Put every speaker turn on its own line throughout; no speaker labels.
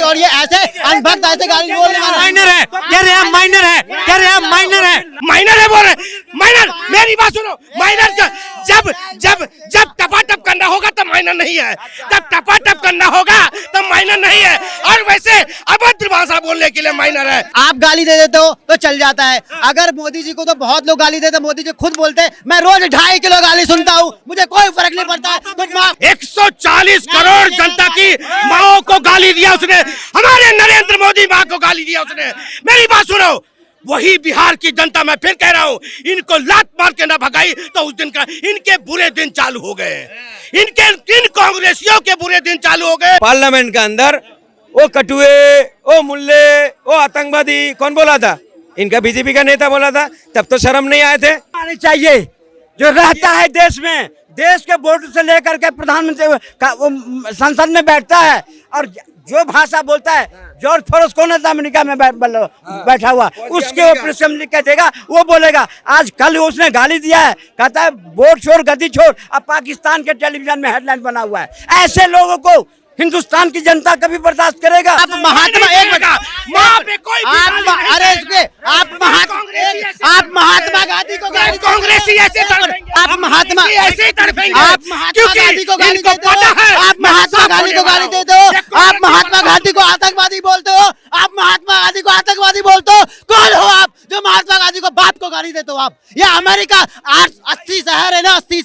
और ये ऐसे अनभक्त ऐसे गाली बोल रहे हैं।
माइनर है, कह रहे हैं माइनर है, कह रहे हैं माइनर है,
माइनर है बोल रहे, माइनर। मेरी बात सुनो, माइनर जब जब जब टपाटप करना होगा तब माइनर नहीं है, तब टपाटप करना होगा तब माइनर नहीं है। और वैसे अभद्र भाषा बोलने के लिए माइनर है।
आप गाली दे देते हो तो चल जाता है, अगर मोदी जी को तो बहुत लोग गाली देते, मोदी जी खुद बोलते हैं मैं रोज 2.5 किलो गाली सुनता हूँ, मुझे कोई फर्क नहीं पड़ता। तो
140 करोड़ जनता की माओ को गाली दिया उसने, हमारे नरेंद्र मोदी माँ को गाली दिया उसने। मेरी बात सुनो, वही बिहार की जनता, मैं फिर कह रहा हूँ, इनको लात मार के ना भगाई तो उस दिन का इनके बुरे दिन चालू हो गए, इन कांग्रेसियों के बुरे दिन चालू हो गए।
पार्लियामेंट के अंदर वो कटुए, वो मुल्ले, वो आतंकवादी कौन बोला था? इनका बीजेपी का नेता बोला था, तब तो शर्म नहीं आए थे।
आनी चाहिए जो रहता है देश में, देश के बोर्ड से लेकर के प्रधानमंत्री संसद में बैठता है और जो भाषा बोलता है, जॉर्ज सोरोस कौन है अमेरिका में बैठा हुआ, उसके ऊपर असेंबली लिख के देगा, वो बोलेगा। आज कल उसने गाली दिया है, कहता है वोट छोड़ गद्दी छोड़, अब पाकिस्तान के टेलीविजन में हेडलाइन बना हुआ है। ऐसे लोगों को हिंदुस्तान की जनता कभी बर्दाश्त करेगा?
आप महात्मा आप महात्मा गांधी को गाली,
कांग्रेसी ऐसे
आप महात्मा
ऐसे तड़पेंगे,
आप महात्मा गांधी को गाली देते हो, आप महात्मा गांधी को गाली देते हो, आप महात्मा गांधी को आतंकवादी बोलते हो, आप महात्मा गांधी को आतंकवादी बोलते हो। कौन हो आप जो महात्मा गांधी को बाप को गाली देते हो? आप ये अमेरिका 80 शहर है ना, 80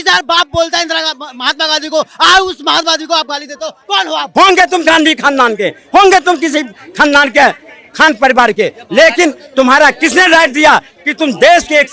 शहर बाप बोलता है महात्मा गांधी को, उस महात्मा गांधी को आप गाली देते हो। कौन हो आप?
होंगे तुम गांधी खानदान के, होंगे तुम किसी खानदान के, खान परिवार के, लेकिन तुम्हारा किसने राइट दिया कि तुम देश के एक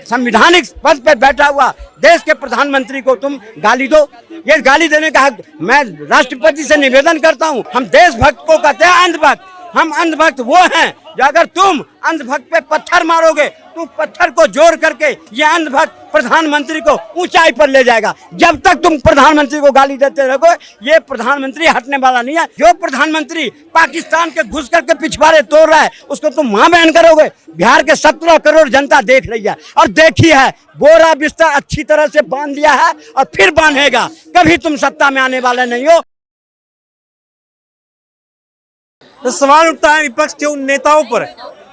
संविधानिक पद पर बैठा हुआ देश के प्रधानमंत्री को तुम गाली दो? ये गाली देने का हक मैं राष्ट्रपति से निवेदन करता हूँ। हम देशभक्त को कहते हैं अंधभक्त, हम अंधभक्त वो हैं जो अगर तुम अंधभक्त पे पत्थर मारोगे तो पत्थर को जोड़ करके ये अंधभक्त प्रधानमंत्री को ऊंचाई पर ले जाएगा। जब तक तुम प्रधानमंत्री को गाली देते रहोगे, ये प्रधानमंत्री हटने वाला नहीं है। जो प्रधानमंत्री पाकिस्तान के घुस करके पिछवाड़े तोड़ रहा है, उसको तुम मां बहन करोगे? बिहार के 17 करोड़ जनता देख रही है और देखी है, बोरा बिस्तर अच्छी तरह से बांध दिया है और फिर बांधेगा। कभी तुम सत्ता में आने वाले नहीं हो।
तो सवाल उठता है विपक्ष के उन नेताओं पर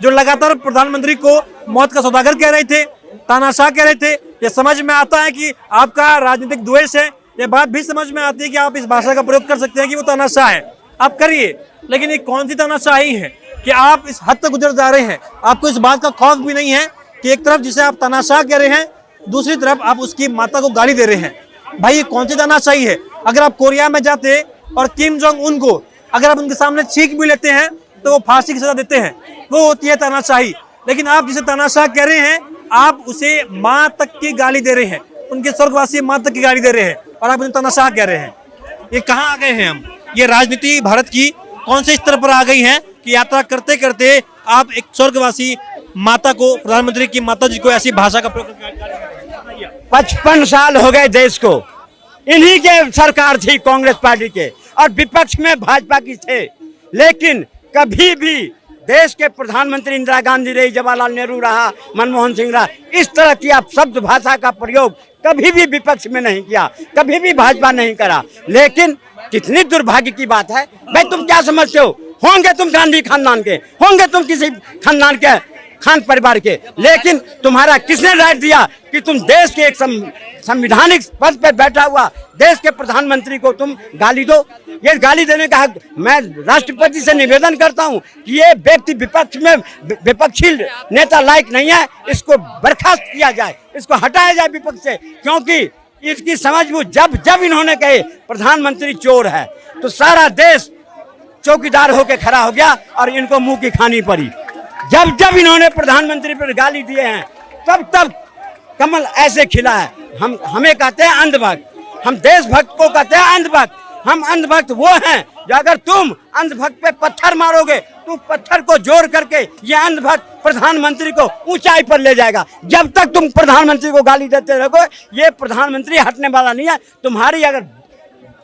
जो लगातार प्रधानमंत्री को मौत का सौदागर कह रहे थे, तानाशाह कह रहे थे। ये समझ में आता है कि आपका राजनीतिक द्वेष है, ये बात भी समझ में आती है कि आप इस भाषा का प्रयोग कर सकते हैं कि वो तानाशाह है, आप करिए। लेकिन ये कौन सी तानाशाही है कि आप इस हद तक गुजर जा रहे हैं? आपको इस बात का खौफ भी नहीं है कि एक तरफ जिसे आप तानाशाह कह रहे हैं, दूसरी तरफ आप उसकी माता को गाली दे रहे हैं। भाई ये कौन सी तानाशाही है? अगर आप कोरिया में जाते और किम जोंग उन को अगर आप उनके सामने छींक भी लेते हैं तो वो फांसी की सजा देते हैं, वो होती है तानाशाही। लेकिन आप जिसे तानाशाह कह रहे हैं, आप उसे माँ तक की गाली दे रहे हैं, उनके स्वर्गवासी माँ तक की गाली दे रहे हैं और आप उन्हें तानाशाह कह रहे हैं। ये कहाँ आ गए हैं हम? ये राजनीति भारत की कौन से स्तर पर आ गई है कि यात्रा करते करते आप एक स्वर्गवासी माता को, प्रधानमंत्री की माता जी को ऐसी भाषा का प्रयोग कर?
55 साल हो गए देश को, इन्हीं के सरकार थी कांग्रेस पार्टी के और विपक्ष में भाजपा की थे। लेकिन कभी भी देश के प्रधानमंत्री इंदिरा गांधी रही, जवाहरलाल नेहरू रहा, मनमोहन सिंह रहा, इस तरह की आप शब्द भाषा का प्रयोग कभी भी विपक्ष में नहीं किया, कभी भी भाजपा नहीं करा। लेकिन कितनी दुर्भाग्य की बात है। भाई तुम क्या समझते हो? होंगे तुम गांधी खानदान के, होंगे तुम किसी खानदान के, खान परिवार के, लेकिन तुम्हारा किसने राइट दिया कि तुम देश के एक संविधानिक पद पर बैठा हुआ देश के प्रधानमंत्री को तुम गाली दो? ये गाली देने का हक मैं राष्ट्रपति से निवेदन करता हूं कि ये व्यक्ति विपक्ष में विपक्षी नेता लायक नहीं है, इसको बर्खास्त किया जाए, इसको हटाया जाए विपक्ष से। क्योंकि इसकी समझबूझ जब इन्होंने कहे प्रधानमंत्री चोर है तो सारा देश चौकीदार होकर खड़ा हो गया और इनको मुंह की खानी पड़ी। जब इन्होंने प्रधानमंत्री पर गाली दिए हैं, तब कमल ऐसे खिला है। हमें कहते हैं अंधभक्त, हम देशभक्त को कहते हैं अंधभक्त। हम अंधभक्त वो हैं जो अगर तुम अंधभक्त पे पत्थर मारोगे तो पत्थर को जोड़ करके ये अंधभक्त प्रधानमंत्री को ऊंचाई पर ले जाएगा। जब तक तुम प्रधानमंत्री को गाली देते रहोगे, ये प्रधानमंत्री हटने वाला नहीं है। तुम्हारी अगर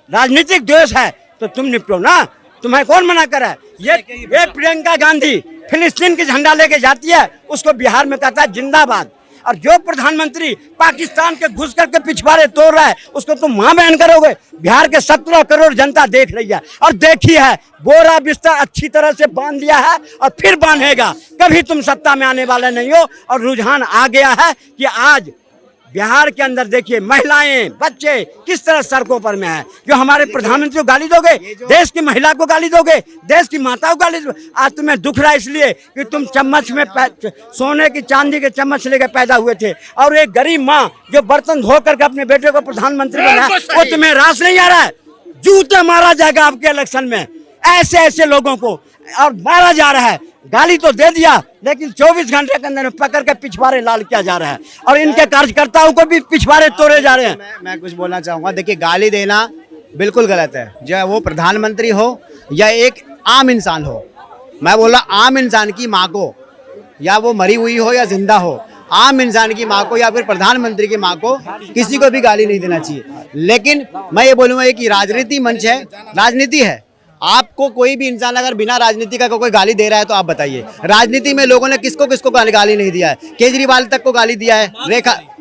राजनीतिक द्वेष है तो तुम निपटो ना, तुम्हें कौन मना कर रहा है? ये प्रियंका गांधी फिलिस्तीन की झंडा लेके जाती है, उसको बिहार में कहता है जिंदाबाद। और जो प्रधानमंत्री पाकिस्तान के घुस करके पिछवाड़े तोड़ रहा है उसको तुम मां बहन करोगे। बिहार के 17 करोड़ जनता देख रही है और देखी है, बोरा बिस्तर अच्छी तरह से बांध दिया है और फिर बांधेगा। कभी तुम सत्ता में आने वाले नहीं हो। और रुझान आ गया है कि आज बिहार के अंदर देखिए महिलाएं बच्चे किस तरह सड़कों पर में है। जो हमारे प्रधानमंत्री को गाली दोगे, देश की महिला को गाली दोगे, देश की माता को गाली दोगे। आज तुम्हें दुख रहा है इसलिए कि तुम चम्मच में सोने की चांदी के चम्मच लेकर पैदा हुए थे और एक गरीब माँ जो बर्तन धो करके अपने बेटे को प्रधानमंत्री बनाया वो तुम्हें रास नहीं आ रहा है। जूते मारा जाएगा आपके इलेक्शन में ऐसे ऐसे लोगों को और मारा जा रहा है। गाली तो दे दिया लेकिन 24 घंटे के अंदर पकड़ के पिछवाड़े लाल किया जा रहा है और इनके कार्यकर्ताओं को भी पिछवाड़े तोड़े जा रहे हैं।
मैं कुछ बोलना चाहूँगा। देखिए, गाली देना बिल्कुल गलत है, चाहे वो प्रधानमंत्री हो या एक आम इंसान हो। मैं बोल रहा आम इंसान की माँ को, या वो मरी हुई हो या जिंदा हो, आम इंसान की माँ को या फिर प्रधानमंत्री की माँ को किसी को भी गाली नहीं देना चाहिए। लेकिन मैं ये बोलूँगा कि राजनीति मंच है, राजनीति है। आपको कोई भी इंसान अगर बिना राजनीति का कोई गाली दे रहा है तो आप बताइए, राजनीति में लोगों ने किसको किसको गाली नहीं दिया है। केजरीवाल तक को गाली दिया है।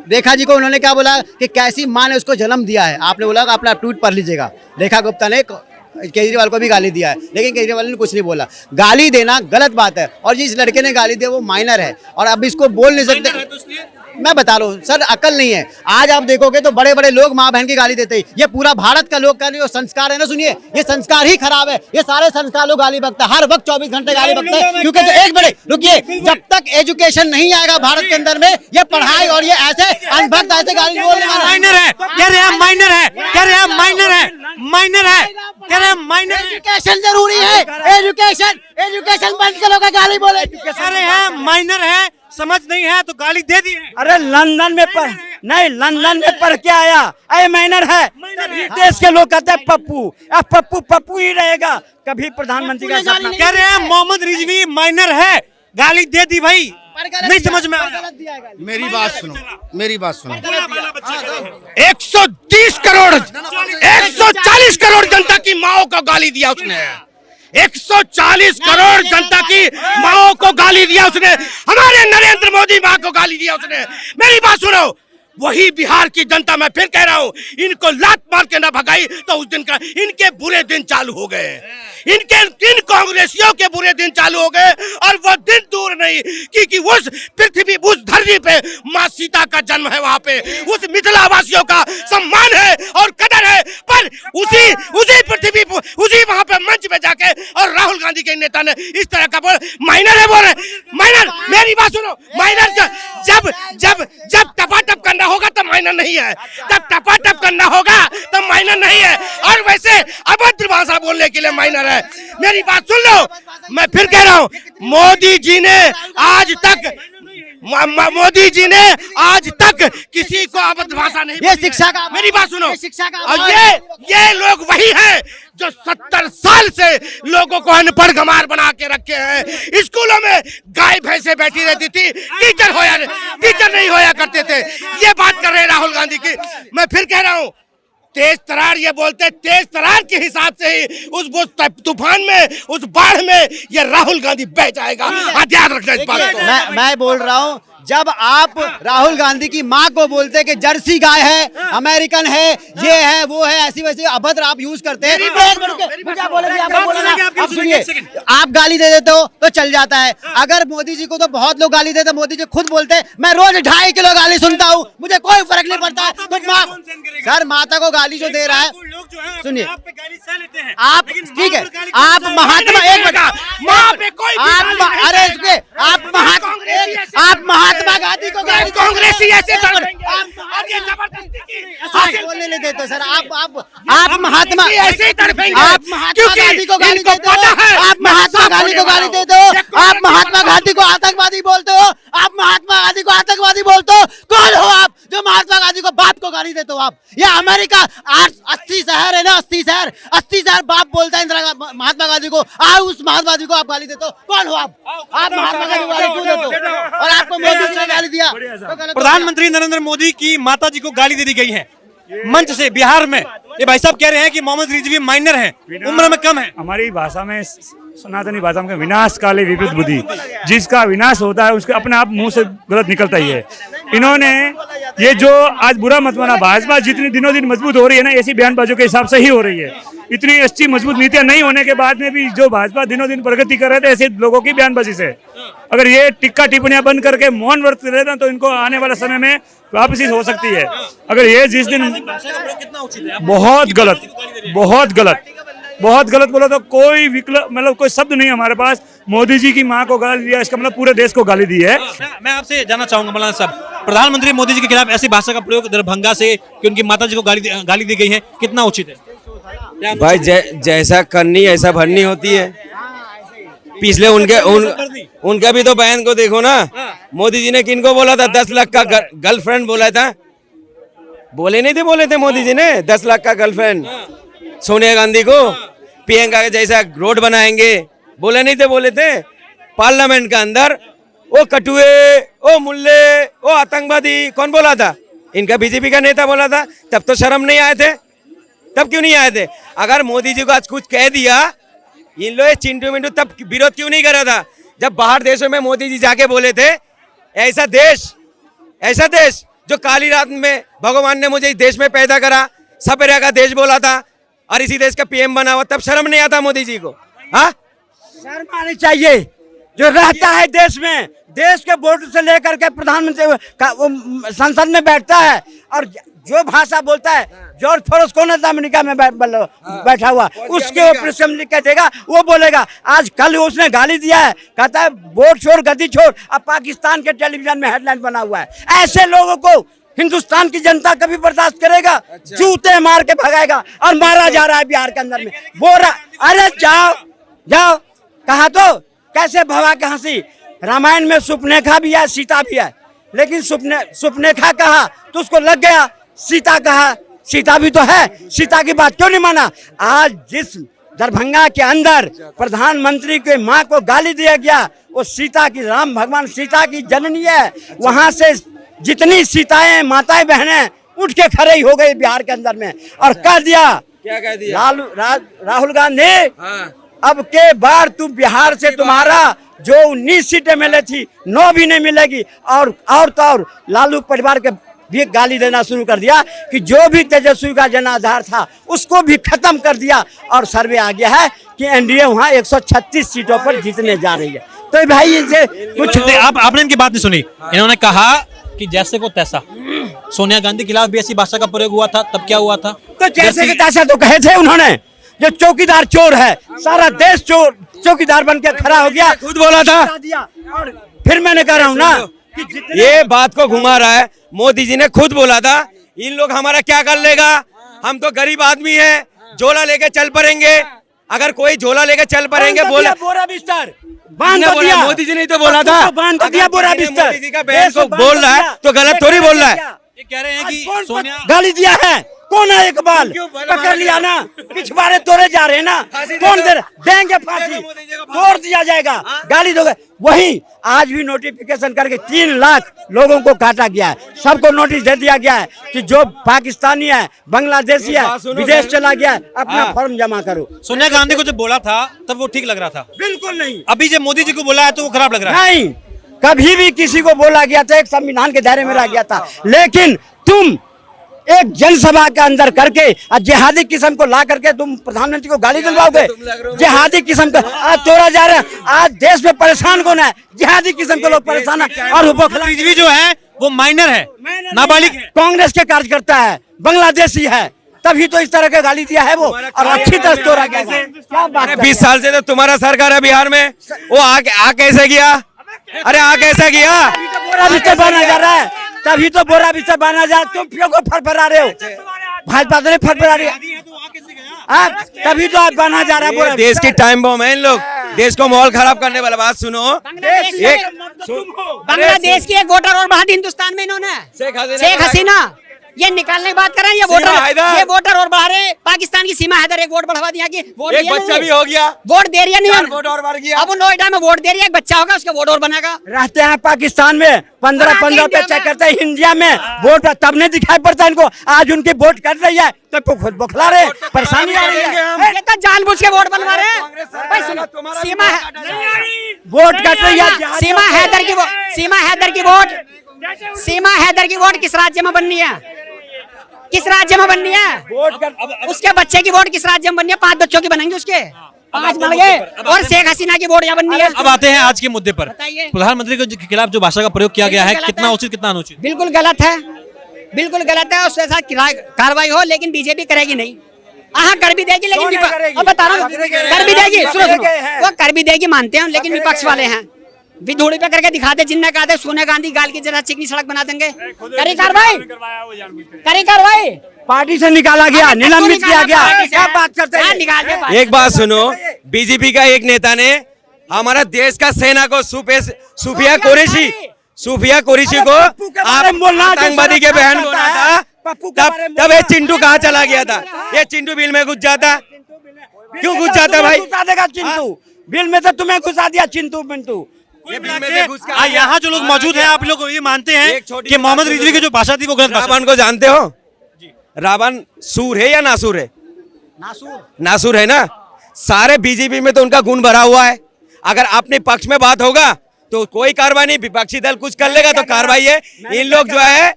रेखा जी को उन्होंने क्या बोला कि कैसी माँ ने उसको जन्म दिया है। आपने बोला कि अपना ट्वीट पढ़ लीजिएगा, रेखा गुप्ता ने केजरीवाल को भी गाली दिया है, लेकिन केजरीवाल ने कुछ नहीं बोला। गाली देना गलत बात है और जिस लड़के ने गाली दी वो माइनर है और अब इसको बोल नहीं सकते। मैं बता रहा हूँ सर, अकल नहीं है। आज आप देखोगे तो बड़े बड़े लोग माँ बहन की गाली देते हैं। ये पूरा भारत का लोग का जो संस्कार है ना, सुनिए, ये संस्कार ही खराब है। ये सारे संस्कार लोग गाली बकते हैं, हर वक्त 24 घंटे गाली बकते हैं। क्योंकि जो एक बड़े रुकिए, जब तक एजुकेशन नहीं आएगा भारत के अंदर में, ये पढ़ाई और ये ऐसे अनभक्त ऐसे गाली
माइनर है, कह रहे हैं माइनर है, कह रहे हैं माइनर है, माइनर है, कह रहे हैं माइनर।
एजुकेशन जरूरी है, एजुकेशन बंद करो, गाली बोले।
कह रहे हैं माइनर है, समझ नहीं है तो गाली दे दी है।
अरे लंदन में पढ़ नहीं, लंदन में पढ़ के आया, अरे माइनर है। देश के लोग कहते हैं पप्पू, अब पप्पू पप्पू ही रहेगा, कभी प्रधानमंत्री का सपना।
कह रहे हैं मोहम्मद रिजवी माइनर है, गाली दे दी भाई, नहीं समझ में आया।
मेरी बात सुनो, मेरी बात सुनो। 130 करोड़ 140 करोड़ जनता की माओ को गाली दिया उसने। 140 करोड़ जनता की माओ को गाली दिया उसने। हमारे नरेंद्र मोदी माँ को गाली दिया उसने। मेरी बात सुनो, वही बिहार की जनता, मैं फिर कह रहा हूँ, इनको लात मार के ना भगाई तो उस दिन का इनके बुरे दिन चालू हो गए। इन कांग्रेसियों के बुरे दिन चालू हो गए और वो दिन दूर नहीं, क्योंकि उस पृथ्वी, उस धरती पे माँ सीता का जन्म है, वहां पे उस मिथिला वासियों का सम्मान है और कदर है। पर उसी पृथ्वी, उसी वहां पे मंच पे जाके और राहुल गांधी के नेता ने इस तरह का बोल, माइनर है बोल रहे। माइनर, मेरी बात सुनो, माइनर जब टपाटप करना होगा तो माइनर नहीं है, जब टपाटप करना होगा तो माइनर नहीं है। और वैसे अभद्र भाषा बोलने के लिए माइनर है। मेरी बात सुन लो, मैं फिर कह रहा हूँ, मोदी जी ने आज तक किसी को अभद्र भाषा नहीं,
ये शिक्षा का,
मेरी बात सुनो,
शिक्षा का,
और ये लोग वही हैं जो 70 साल से लोगों को अनपढ़ गंवार बना के रखे हैं। स्कूलों में गाय भैंसे बैठी रहती थी, टीचर नहीं होया करते थे। ये बात कर रहे हैं राहुल गांधी की। मैं फिर कह रहा हूँ, तेज तरार ये बोलते, तेज तरार के हिसाब से ही उस तूफान में, उस बाढ़ में ये राहुल गांधी बह जाएगा। याद रखना इस बात को।
मैं बोल रहा हूँ, जब आप राहुल गांधी की माँ को बोलते कि जर्सी गाय है, अमेरिकन है, ये है, वो है, ऐसी वैसी अभद्र आप यूज करते हैं। आप सुनिए, आप गाली दे देते हो तो चल जाता है। अगर मोदी जी को तो बहुत लोग गाली देते, मोदी जी खुद बोलते हैं मैं रोज 2.5 किलो गाली सुनता हूँ, मुझे कोई फर्क नहीं पड़ता। तो सर, माता को गाली जो दे रहा है, सुनिए, आप ठीक है, आप महात्मा, एक मिनट, अरे आप महात्मा गांधी को गाली,
कांग्रेसी ऐसे
बोलने नहीं देते सर। आप महात्मा
ऐसे तड़पेंगे,
आप महात्मा गांधी को गाली देते हो, आप महात्मा गांधी को गाली देते हो, आप महात्मा गांधी को आतंकवादी बोलते हो, आप महात्मा गांधी को आतंकवादी बोलते हो। कौन हो आप जो महात्मा गांधी को बाप को गाली देते हो? आप या अमेरिका 80 शहर है ना, 80 शहर बाप बोलता है महात्मा गांधी को, उस महात्मा गांधी को आप गाली देते हो। कौन हो आप महात्मा गांधी को गाली क्यों देते हो? और आपको मोदी जी ने गाली दिया तो गलत।
प्रधानमंत्री नरेंद्र मोदी की माता जी को गाली दे दी गई है मंच से बिहार में। ये भाई साहब कह रहे हैं कि मोहम्मद रिजवी माइनर है, उम्र में कम है।
हमारी भाषा में, सनातनी भाषा में, विनाश काले विपरीत बुद्धि, जिसका विनाश होता है उसके अपने आप मुंह से गलत निकलता ही है। इन्होंने ये जो आज बुरा मत माना, भाजपा जितनी दिनों दिन मजबूत हो रही है ना, ऐसी बयानबाजों के हिसाब से ही हो रही है। इतनी अच्छी मजबूत नीतियां नहीं होने के बाद में भी जो भाजपा दिनों दिन प्रगति कर रहे थे, ऐसे लोगों की बयानबाजी से अगर ये टिक्का टिप्पणियां बंद करके मौन व्रत रहे ना, तो इनको आने वाले समय में वापसी हो सकती है। अगर ये जिस दिन बहुत गलत, बहुत गलत, बहुत गलत बोला तो कोई विकल्प मतलब कोई शब्द नहीं है हमारे पास। मोदी जी की मां को गाली दिया, इसका मतलब पूरे देश को गाली दी है।
मैं आपसे जानना चाहूंगा मौलाना साहब, प्रधानमंत्री मोदी जी के खिलाफ ऐसी भाषा का प्रयोग दरभंगा से कि उनकी माता जी को गाली दी गई है, कितना उचित है?
भाई जैसा करनी ऐसा भरनी होती है। पिछले उनका भी तो बयान को देखो ना। मोदी जी ने किनको बोला था 10 लाख का गर्लफ्रेंड बोला था? बोले थे मोदी जी ने 10 लाख का गर्लफ्रेंड सोनिया गांधी को। प्रियंका के जैसा रोड बनाएंगे बोले थे पार्लियामेंट के अंदर। ओ कटुए, ओ मुल्ले, ओ आतंकवादी कौन बोला था? इनका बीजेपी का नेता बोला था। तब तो शर्म नहीं आए थे? तब क्यों नहीं आए थे? अगर मोदी जी को आज कुछ कह दिया इन लोग चिंटू मिंटू, तब विरोध क्यों नहीं करा था? जब बाहर देशों में मोदी जी जाके बोले थे ऐसा देश जो काली रात में भगवान ने मुझे इस देश में पैदा करा, सपेरा का देश बोला था और इसी देश का पीएम बना हुआ, तब शर्म नहीं आता मोदी जी को? हाँ,
शर्म आनी चाहिए। जो रहता है देश में, देश के बोर्ड से लेकर के प्रधानमंत्री संसद में बैठता है और जो भाषा बोलता है, जॉर्ज सोरोस कौन है अमेरिका में बैठा हुआ, उसके ऊपर लिख के देगा, वो बोलेगा। आज कल उसने गाली दिया है, कहता है वोट छोड़ गद्दी छोड़, अब पाकिस्तान के टेलीविजन में हेडलाइन बना हुआ है। ऐसे लोगों को हिंदुस्तान की जनता कभी बर्दाश्त करेगा? जूते मार के भगाएगा और मारा जा रहा है बिहार के अंदर में। बोरा, अरे जाओ कहा तो कैसे भगा के हंसी। रामायण में सुपनेखा भी है, सीता भी है, लेकिन सुपनेखा कहा तो उसको लग गया, सीता कहा, सीता भी तो है, सीता की बात क्यों नहीं माना? आज जिस दरभंगा के अंदर प्रधानमंत्री के मां को गाली दिया गया, वो सीता की, राम भगवान सीता की जननी है। वहां से जितनी सीताएं माताएं बहनें उठ के खड़े हो गई बिहार के अंदर में और कह दिया,
क्या कह दिया?
राहुल गांधी, अब के बार तू बिहार से तुम्हारा जो 19 सीटें मिली थी 9 भी नहीं मिलेगी। और लालू परिवार के भी गाली देना शुरू कर दिया कि जो भी तेजस्वी का जनाधार था उसको भी खत्म कर दिया। और सर्वे आ गया है कि एनडीए वहां 136 सीटों पर जीतने जा रही है। तो भाई इनसे कुछ
आपने इनकी बात नहीं सुनी। इन्होंने कहा कि जैसे को तैसा। सोनिया गांधी के खिलाफ भी ऐसी भाषा का प्रयोग हुआ था, तब क्या हुआ था?
तो जैसे कि तैसा तो कहे थे उन्होंने। जो चौकीदार चोर है, सारा देश चौकीदार बन के खड़ा हो गया,
खुद बोला था।
और फिर मैंने कह रहा हूँ ना कि
ये बात को घुमा रहा है। मोदी जी ने खुद बोला था इन लोग हमारा क्या कर लेगा, हम तो गरीब आदमी है, झोला लेके चल पड़ेंगे। अगर कोई झोला लेके चल पड़ेंगे, बोला
बोरा बिस्तर बांध दिया।
मोदी जी ने तो बोला था,
बांध दिया बोरा बिस्तर।
मोदी जी का बहन को बोल रहा है तो गलत थोड़ी बोल रहा है।
ये कह रहे हैं कि सोनिया
गाली दिया है, कौन है इकबाल? पकड़ लिया ना, पिछवाड़े तोड़े जा रहे हैं ना, कौन देंगे फांसी, तोड़ दिया जाएगा। गाली दोगे वही। आज भी नोटिफिकेशन करके 3 लाख लोगों को काटा गया है। सबको नोटिस दे दिया गया है कि जो पाकिस्तानी है, बांग्लादेशी है, विदेश चला गया है, अपना फॉर्म जमा करो।
सोनिया गांधी को जब बोला था तब वो ठीक लग रहा था?
बिल्कुल नहीं।
अभी जब मोदी जी को बोला है तो वो खराब लग रहा है?
नहीं, कभी भी किसी को बोला गया था, एक संविधान के दायरे में रह गया था। लेकिन तुम एक जनसभा के अंदर करके जिहादी किस्म को ला करके तुम प्रधानमंत्री को गाली दिलवाओगे? जिहादी किस्म का आज तोड़ा जा रहा है। आज देश में परेशान कौन है? जिहादी किस्म के लोग परेशान है। और
बीजेपी जो है वो माइनर है, नाबालिग है,
कांग्रेस के कार्यकर्ता है, बांग्लादेशी है, तभी तो इस तरह का गाली दिया है वो। और अच्छी तरह तोड़ा गया। क्या बात?
20 साल से तो तुम्हारा सरकार है बिहार में, वो आ कैसे गया? अरे आ कैसा गया?
बोरा बिस्तर बांधा जा रहा है, तभी तो बोरा बिस्तर बांधा जा। तुम क्यों को फरफरा रहे हो? भाजपा तो नहीं फरफरा रही है, तभी तो आप बांधा जा रहा है बोरा।
देश की टाइम बम है इन लोग, देश को माहौल खराब करने वाला। बात सुनो,
बांग्लादेश की एक वोटर और बढ़ा दी हिंदुस्तान में इन्होंने, शेख हसीना। ये निकालने की बात कर रहे हैं, ये वोटर और बढ़ा रहे। पाकिस्तान की सीमा हैदर एक वोट बढ़वा दिया कि वोट
एक बच्चा भी हो गया,
वोट दे रही है नहीं,
वोट और बढ़ गया।
अब वो नोएडा में वोट दे रही है, एक बच्चा होगा उसका वोट और बनेगा।
रहते हैं पाकिस्तान में 15-15 पे चेक करते हैं, इंडिया में वोट तब नहीं दिखाई पड़ता इनको। आज उनकी वोट कर रही है तो खुद बौखला रहे, परेशानी आ रही है।
ये तो जानबूझ के वोट बनवा रहे हैं। सीमा
वोट कर रही है,
सीमा हैदर की वोट सीमा हैदर की वोट किस राज्य में बननी है? किस राज्य में बननी है? उसके बच्चे की वोट किस राज्य में बननी है? 5 बच्चों की बनेंगे उसके, 5 बन गए। और शेख हसीना की वोट यहाँ बननी है।
अब आते हैं आज के मुद्दे पर।
बताइए।
प्रधानमंत्री के खिलाफ जो भाषा का प्रयोग किया गया है,
गलत
कितना
है।
उचित कितना अनुचित?
बिल्कुल गलत है, बिल्कुल गलत है। उसके साथ कार्रवाई हो, लेकिन बीजेपी करेगी नहीं। हाँ कर भी देगी, लेकिन अब बता रहा हूँ कर भी देगी। सुनो वो कर भी देगी, मानते हैं, लेकिन विपक्ष वाले हैं धूड़ी पे करके दिखाते। जिन्ना कहते सोनिया गांधी गाल की जरा चिकनी सड़क बना देंगे। करी कार्रवाई, करी कार्रवाई।
पार्टी से निकाला गया, निलंबित किया गया। क्या बात करते हैं?
निकाल के
एक बात सुनो, बीजेपी का एक नेता ने हमारा देश का सेना को सूफिया कुरैशी को आतंकवादी के बहन बोला था। तब ये चिंटू कहाँ चला गया था? ये चिंटू बिल में घुस जाता, क्यों घुस जाता भाई?
घुसा देगा चिंटू बिल में, तो तुम्हें घुसा दिया चिंटू पिंटू।
यहाँ जो लोग मौजूद हैं, आप लोग ये मानते हैं कि मोहम्मद रिजवी की जो भाषा थी वो गलत भाषा?
रावण को जानते हो? रावण सूर है या नासूर है? नासूर है ना। सारे बीजेपी में तो उनका गुण भरा हुआ है। अगर अपने पक्ष में बात होगा तो कोई कार्रवाई नहीं, विपक्षी दल कुछ कर लेगा तो कार्रवाई है। इन लोग जो है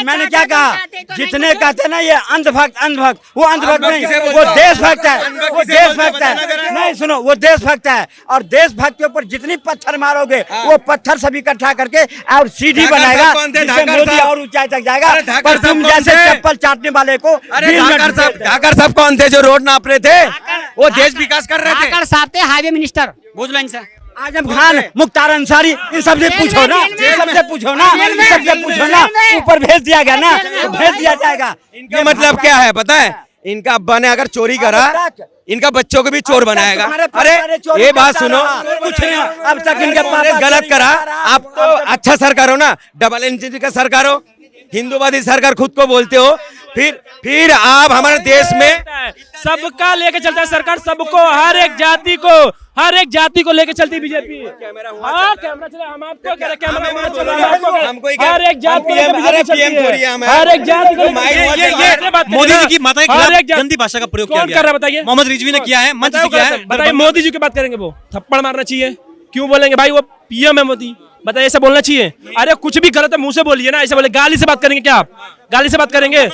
मैंने क्या कहा, जितने कहते ना ये अंधभक्त, वो अंधभक्त नहीं, वो देशभक्त है, वो देशभक्त है। नहीं सुनो, वो देशभक्त है। और देशभक्त के ऊपर जितनी पत्थर मारोगे, वो पत्थर सब इकट्ठा करके और सीढ़ी बनाएगा, जिससे मोदी और ऊंचाई तक जाएगा। पर तुम जैसे चप्पल चाटने वाले को,
ठाकर साहब कौन थे जो रोड नाप रहे थे? वो देश विकास कर रहे थे।
ठाकर साहब थे हाईवे मिनिस्टर, बुझ लो इनसे।
आजम खान, मुख्तार अंसारी, इन सबसे पूछो ना, इन सबसे पूछो ना, इन सबसे पूछो ना। ऊपर भेज दिया गया ना, भेज दिया जाएगा।
इनका मतलब क्या है पता है? इनका अब्बा ने अगर चोरी करा, इनका बच्चों को भी चोर बनाएगा। अरे ये बात सुनो,
कुछ नहीं अब तक इनके
कांग्रेस गलत करा, आप तो अच्छा सरकार हो ना, डबल इंजन का सरकार हो, हिंदूवादी सरकार खुद को बोलते हो, फिर आप हमारे देश में
सबका लेके चलता है सरकार, सबको, हर एक जाति को लेके चलती है बीजेपी। हाँ कैमरा चला, हम आपको कह रहे कैमरा, हर एक जाति हर एक जाति को।
मोदी जी की माता के खिलाफ गंदी भाषा का प्रयोग किया
कौन कर रहा है बताइए?
मोहम्मद रिजवी ने किया है, मंच से किया है।
बताइए मोदी जी की बात करेंगे, वो थप्पड़ मारना चाहिए? क्यों बोलेंगे भाई, वो पीएम है मोदी, बताइए ऐसा बोलना चाहिए? अरे कुछ भी गलत है मुंह से बोलिए ना, ऐसे बोले। गाली से बात करेंगे क्या आप? गाली से बात करेंगे?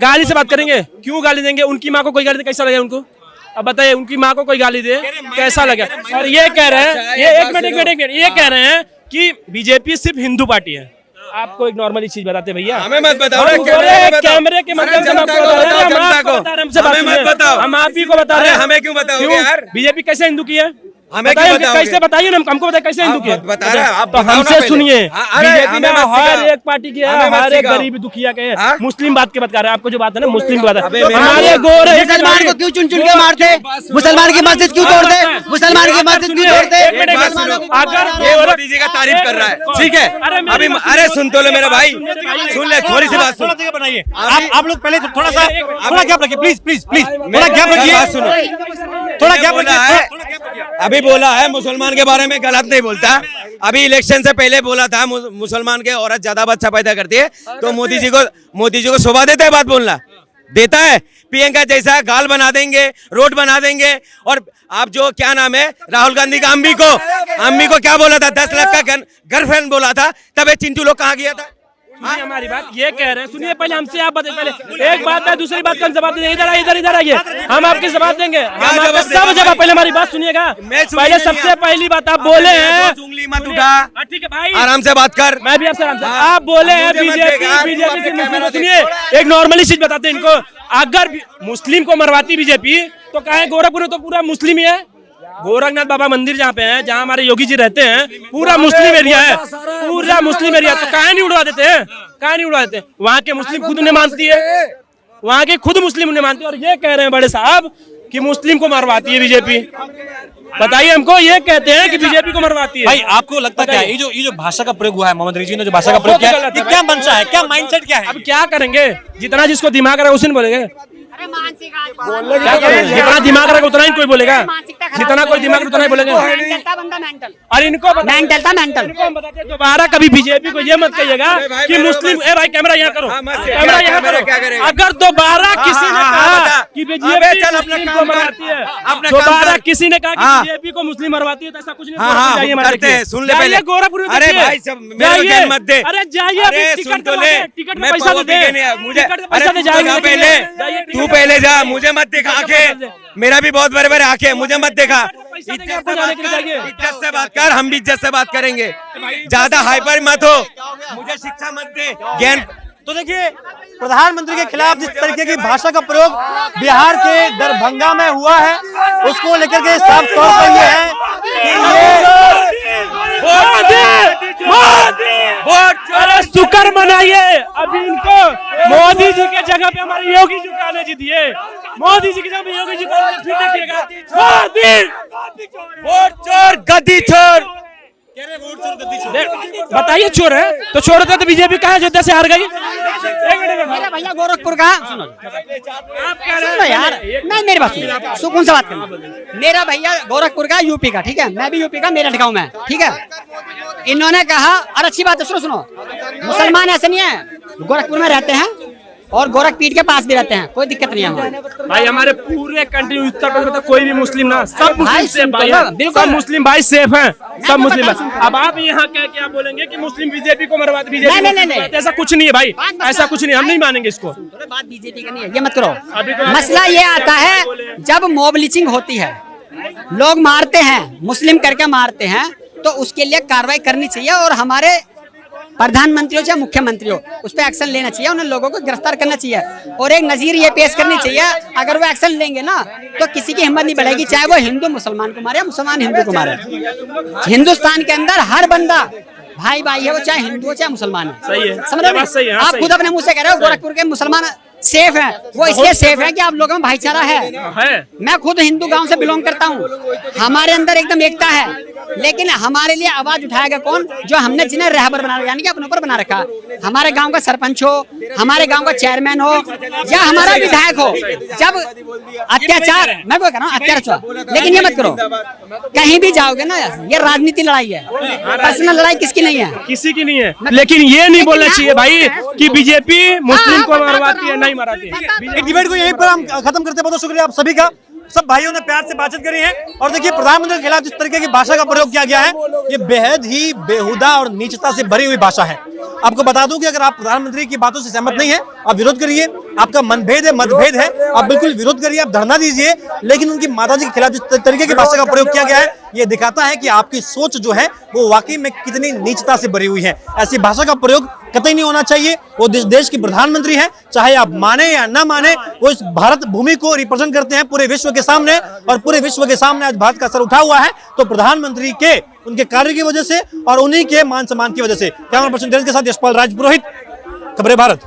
गाली से बात करेंगे? क्यों गाली देंगे? उनकी माँ को कोई गाली दे कैसा लगे उनको? अब बताइए, उनकी माँ को कोई गाली दे कैसा लगे? और ये कह रहे हैं, ये एक मिनट, ये कह रहे हैं कि बीजेपी सिर्फ हिंदू पार्टी है। आपको एक नॉर्मली चीज बताते भैया,
हमें मत बताओ,
कैमरे के माध्यम से हम आप ही को बता रहे हैं।
हमें क्यों बताओगे यार?
बीजेपी कैसे हिंदू की है?
हमें क्यों बताओगे?
कैसे बताइए ना, हमको बताइए कैसे हिंदू की है?
बता रहे हैं आप,
तो हमसे सुनिए, बीजेपी में हर एक पार्टी की है, हर एक
सिखाओ।
गरीब दुखिया के है। मुस्लिम बात की बात कर रहे हैं, आपको जो बात है ना मुस्लिम की बात है। हमारे गोरे
मुसलमान को क्यों चुन चुन के मारते? मुसलमान की मस्जिद क्यों तोड़ते? मुसलमान की मस्जिद क्यों तोड़ते?
ये मोदी जी का तारीफ कर रहा है, ठीक है? अभी अरे सुन तो लो मेरा भाई, सुन ले, थोड़ी सी बात सुन।
बनाइए आप लोग पहले थोड़ा गैप रखिए, प्लीज थोड़ा गैप रखिए,
बात सुनो।
थोड़ा गैप
बोला है, अभी बोला है मुसलमान के बारे में गलत नहीं बोलता। अभी इलेक्शन से पहले बोला था मुसलमान के औरत ज्यादा बच्चा पैदा करती है, तो मोदी जी को शोभा देता है बात बोलना? देता है? प्रियंका जैसा गाल बना देंगे, रोड बना देंगे। और आप जो क्या नाम है, राहुल गांधी का अम्मी को क्या बोला था? 10 लाख का गर्लफ्रेंड बोला था, तब ये चिंटू लोग कहाँ गया था?
सुनिए हमारी बात, ये कह रहे हैं, सुनिए पहले हमसे आप बताइए। पहले एक बात है, दूसरी बात का हम जवाब देंगे। इधर आइए, हम आपके जवाब देंगे, हम आपका सब जवाब। पहले हमारी बात सुनिएगा। पहले सबसे पहली बात आप बोले हैं,
उंगली मत उठा,
ठीक है भाई,
आराम से बात कर।
मैं भी आपसे आराम से। आप बोले हैं बीजेपी से मुस्लिम। सुनिए एक नॉर्मली चीज बताते हैं इनको, अगर मुस्लिम को मरवाती बीजेपी तो कहें गोरखपुर में तो पूरा मुस्लिम ही है। गोरखनाथ बाबा मंदिर जहाँ पे है, जहाँ हमारे योगी जी रहते हैं, पूरा मुस्लिम एरिया है, पूरा मुस्लिम एरिया। तो कहाँ नहीं उड़वा देते हैं? कहाँ नहीं उड़वा देते? वहाँ के मुस्लिम खुद उन्हें मानती है, वहाँ के खुद मुस्लिम उन्हें मानती है। और ये कह रहे हैं बड़े साहब कि मुस्लिम को मरवाती है बीजेपी। बताइए हमको, ये कहते हैं कि बीजेपी को मरवाती है।
भाई आपको लगता क्या है, ये जो भाषा का प्रयोग हुआ है, मोहम्मद रिजवी ने जो भाषा का प्रयोग किया है, क्या मंशा है, क्या माइंडसेट क्या है?
अब क्या करेंगे? जितना जिसको दिमाग रहा है उसी ने बोलेंगे। जितना दिमाग रखा उतना ही कोई बोलेगा, जितना कोई दिमाग रखा उतना ही बोलेगा। और इनको बताते दोबारा कभी बीजेपी को ये मत कहिएगा कि मुस्लिम, ए भाई कैमरा यहाँ करो, कैमरा यहाँ करो। अगर दोबारा किसी ने कहा कि बीजेपी मुस्लिम को मरवाती है, दोबारा किसी ने कहा कि बीजेपी को मुस्लिम मरवाती है, तो ऐसा कुछ नहीं
करते हैं। सुन ले पहले,
गोरखपुर।
अरे भाई सब मेरे को ज्ञान मत दे।
अरे जाइए,
सुन तो ले,
टिकट
मैं
पैसा दे,
मुझे,
पैसा दे,
तू पहले जा, मुझे मत देखा आंखें, मेरा भी बहुत बड़े बड़े आंखें, मुझे मत देखा। इज्जत से बात कर, हम भी इज्जत से बात करेंगे, ज्यादा हाइपर मत हो, मुझे शिक्षा मत दे, ज्ञान।
तो देखिए, प्रधानमंत्री के खिलाफ जिस तरीके की भाषा का प्रयोग बिहार के दरभंगा में हुआ है, उसको लेकर के साफ तौर पर ये है कि
अरे शुक्र मनाइए, अभी इनको मोदी जी के जगह पे हमारे योगी जी को आने दीजिए, मोदी जी की जगह पे योगी जी को फिर देखिएगा।
वोट चोर गद्दी चोर,
बताइए चोर है तो चोर होता तो बीजेपी कहाँ अयोध्या से हार गई।
मेरा भैया गोरखपुर का, सुनो यार, मैं मेरी बात सुनो, सुकून से बात करना। मेरा भैया गोरखपुर का, यूपी का, ठीक है, मैं भी यूपी का, मेरठ गाँव में, ठीक है। इन्होंने कहा, और अच्छी बात है, सुनो सुनो, मुसलमान ऐसे नहीं है, गोरखपुर में रहते हैं और गोरखपीठ के पास भी रहते हैं, कोई दिक्कत नहीं है
भाई। हमारे पूरे कंट्री उत्तर प्रदेश में कोई भी मुस्लिम ना, सब मुस्लिम सेफ भाई हैं, सब मुस्लिम भाई सेफ हैं, सब मुस्लिम। अब आप यहाँ कह के आप बोलेंगे कि मुस्लिम बीजेपी को मरवाते, बीजेपी नहीं, ऐसा कुछ नहीं है भाई, ऐसा कुछ नहीं, हम नहीं मानेंगे इसको।
बात बीजेपी का नहीं है, ये मत करो। मसला ये आता है जब मॉब लिंचिंग होती है, लोग मारते हैं, मुस्लिम करके मारते हैं, तो उसके लिए कार्रवाई करनी चाहिए और हमारे प्रधानमंत्री हो चाहे मुख्यमंत्री हो, उस पर एक्शन लेना चाहिए, उन लोगों को गिरफ्तार करना चाहिए और एक नजीर ये पेश करनी चाहिए। अगर वो एक्शन लेंगे ना तो किसी की हिम्मत नहीं बढ़ेगी, चाहे वो हिंदू मुसलमान को मारे या मुसलमान हिंदू को मारे। हिंदुस्तान के अंदर हर बंदा भाई भाई है, वो चाहे हिंदू हो चाहे मुसलमान है।
सही है,
समझ रहे हैं? आप खुद अपने मुंह से कह रहे हो गोरखपुर के मुसलमान सेफ है, वो इसलिए सेफ है कि आप लोगों में भाईचारा है। मैं खुद हिंदू गांव से बिलोंग करता हूँ, हमारे अंदर एकदम एकता है, लेकिन हमारे लिए आवाज उठाएगा कौन? जो हमने जिन्हें रहबर बना, यानी कि अपने ऊपर बना रखा। हमारे गांव का सरपंच हो, हमारे गांव का चेयरमैन हो या हमारा विधायक हो, जब अत्याचार, मैं वो कह रहा हूँ अत्याचार, लेकिन ये मत करो, कहीं भी जाओगे ना, ये राजनीति लड़ाई है, पर्सनल लड़ाई किसकी नहीं है,
किसी की नहीं है। लेकिन ये नहीं बोलना चाहिए भाई कि बीजेपी मुस्लिम को मरवाती है, नहीं मरवाती है।
डिबेट को यहीं पर हम खत्म करते हैं। बहुत शुक्रिया आप सभी का, सब भाइयों ने प्यार से बातचीत करी है। और देखिए, प्रधानमंत्री के खिलाफ जिस तरीके की भाषा का प्रयोग किया गया है, ये बेहद ही बेहुदा और नीचता से भरी हुई भाषा है। आपको बता दूं कि अगर आप प्रधानमंत्री की बातों से सहमत नहीं है, आप विरोध करिए, आपका मनभेद है, मतभेद है, आप बिल्कुल विरोध करिए, आप धरना दीजिए, लेकिन उनकी माताजी के खिलाफ जिस तरीके की भाषा का प्रयोग किया गया है, ये दिखाता है कि आपकी सोच जो है वो वाकई में कितनी नीचता से भरी हुई है। ऐसी भाषा का प्रयोग कतई नहीं होना चाहिए। वो देश की प्रधानमंत्री है, चाहे आप माने या ना माने, वो इस भारत भूमि को रिप्रेजेंट करते हैं पूरे विश्व के सामने, और पूरे विश्व के सामने आज भारत का सर उठा हुआ है तो प्रधानमंत्री के उनके कार्य की वजह से और उन्हीं के मान सम्मान की वजह से। कैमरा पर्सन के साथ यशपाल राजपुरोहित, खबरें भारत।